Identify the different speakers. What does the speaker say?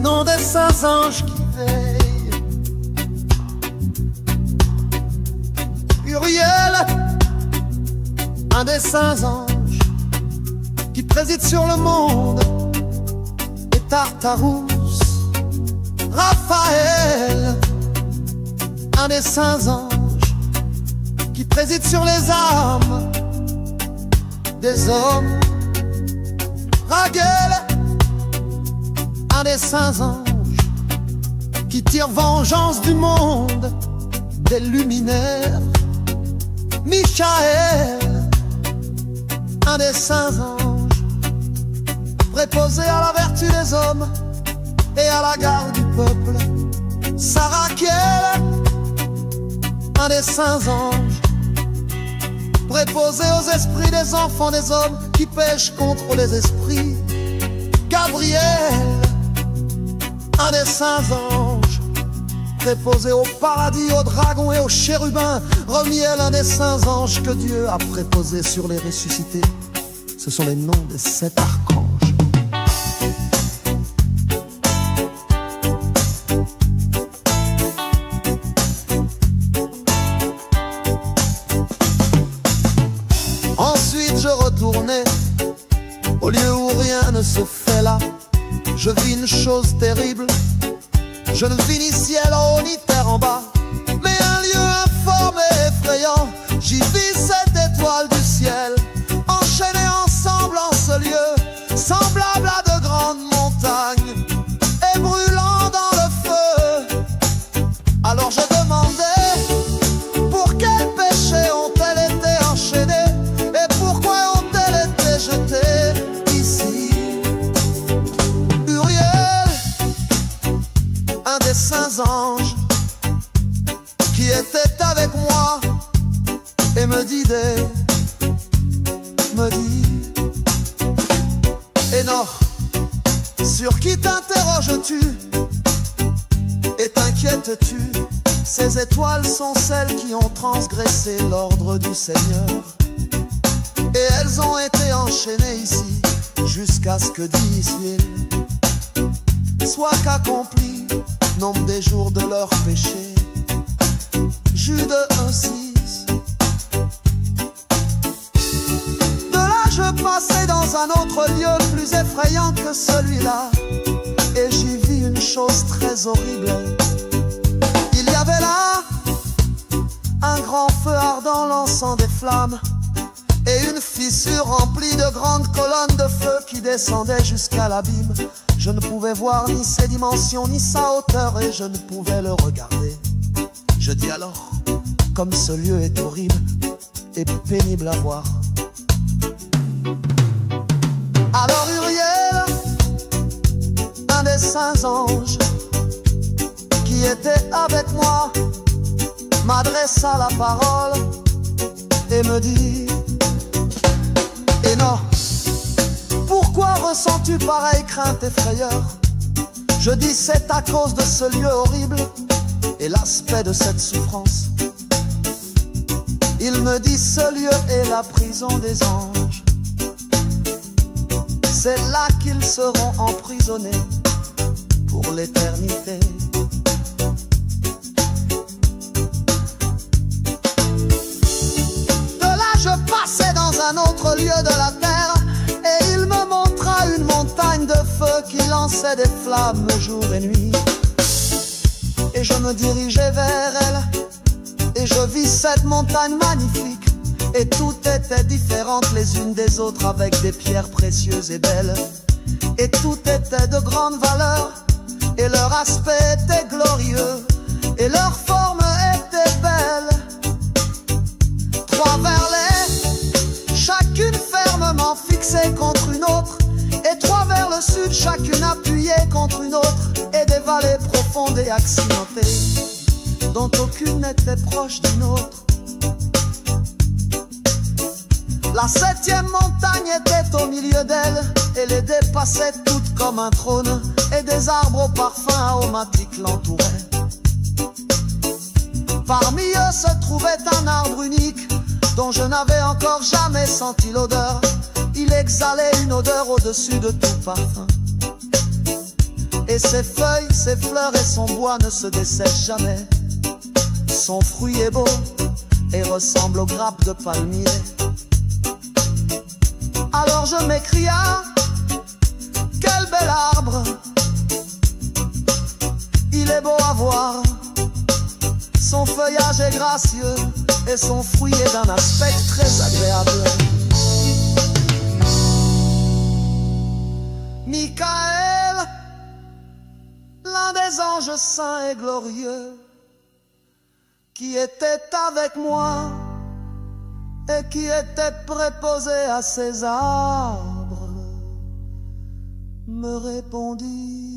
Speaker 1: nom des saints anges qui veillent. Uriel, un des saints anges qui préside sur le monde, et Tartarus, Raphaël, un des saints anges qui préside sur les âmes des hommes. Raguel, un des saints anges qui tire vengeance du monde des luminaires. Michael, un des saints anges préposé à la vertu des hommes et à la garde du peuple. Sarakiel, un des saints anges préposé aux esprits des enfants des hommes qui pêchent contre les esprits. Gabriel, un des saints anges préposé au paradis, aux dragons et aux chérubins. Romiel, un des saints anges que Dieu a préposé sur les ressuscités. Ce sont les noms des 7 archanges. Ensuite je retournais au lieu où rien ne se fait là. Je vis une chose terrible. Je ne vis ni ciel en haut ni terre en bas, mais un lieu informe et effrayant. J'y vis 7 étoiles du ciel, enchaînées ensemble en ce lieu, semblable à de grandes montagnes, et brûlant dans le feu. Alors je demandais, pour quel péché ont-elles été enchaînées, et pourquoi ont-elles été jetées ici? Uriel, un des saints anges qui était avec moi et me dit Enoch, sur qui t'interroges-tu et t'inquiètes-tu? Ces étoiles sont celles qui ont transgressé l'ordre du Seigneur, et elles ont été enchaînées ici jusqu'à ce que dise-t-il soit qu'accompli nombre des jours de leur péché. Jude 1:6. De là je passai dans un autre lieu plus effrayant que celui-là, et j'y vis une chose très horrible. Il y avait là un grand feu ardent lançant des flammes, et une fissure remplie de grandes colonnes de feu qui descendaient jusqu'à l'abîme. Je ne pouvais voir ni ses dimensions ni sa hauteur, et je ne pouvais le regarder. Je dis alors, comme ce lieu est horrible et pénible à voir. Alors Uriel, un des saints anges qui était avec moi, m'adressa la parole et me dit: Enoch, pourquoi ressens-tu pareille crainte et frayeur? Je dis, c'est à cause de ce lieu horrible et l'aspect de cette souffrance. Il me dit, ce lieu est la prison des anges. C'est là qu'ils seront emprisonnés pour l'éternité. De là je passais dans un autre lieu de la terre, et il me montra une montagne de feu qui lançait des flammes jour et nuit. Et je me dirigeais vers elle, et je vis cette montagne magnifique, et toutes étaient différentes les unes des autres, avec des pierres précieuses et belles, et toutes étaient de grande valeur, et leur aspect était glorieux, et leur forme était belle. 3 verlets, chacune fermement fixée contre une autre, et 3 vers le sud, chacune appuyée contre une autre, et des vallées profondes et accidentées, dont aucune n'était proche d'une autre. La 7e montagne était au milieu d'elle, et les dépassait toutes comme un trône, et des arbres au parfum aromatique l'entouraient. Parmi eux se trouvait un arbre unique, dont je n'avais encore jamais senti l'odeur. Il exhalait une odeur au-dessus de tout parfum. Et Et ses feuilles, ses fleurs et son bois ne se dessèchent jamais. Son fruit est beau et ressemble aux grappes de palmier. Alors je m'écria, quel bel arbre! Il est beau à voir, son feuillage est gracieux et son fruit est d'un aspect très agréable. Michael, l'un des anges saints et glorieux, qui était avec moi et qui était préposé à ces arbres, me répondit: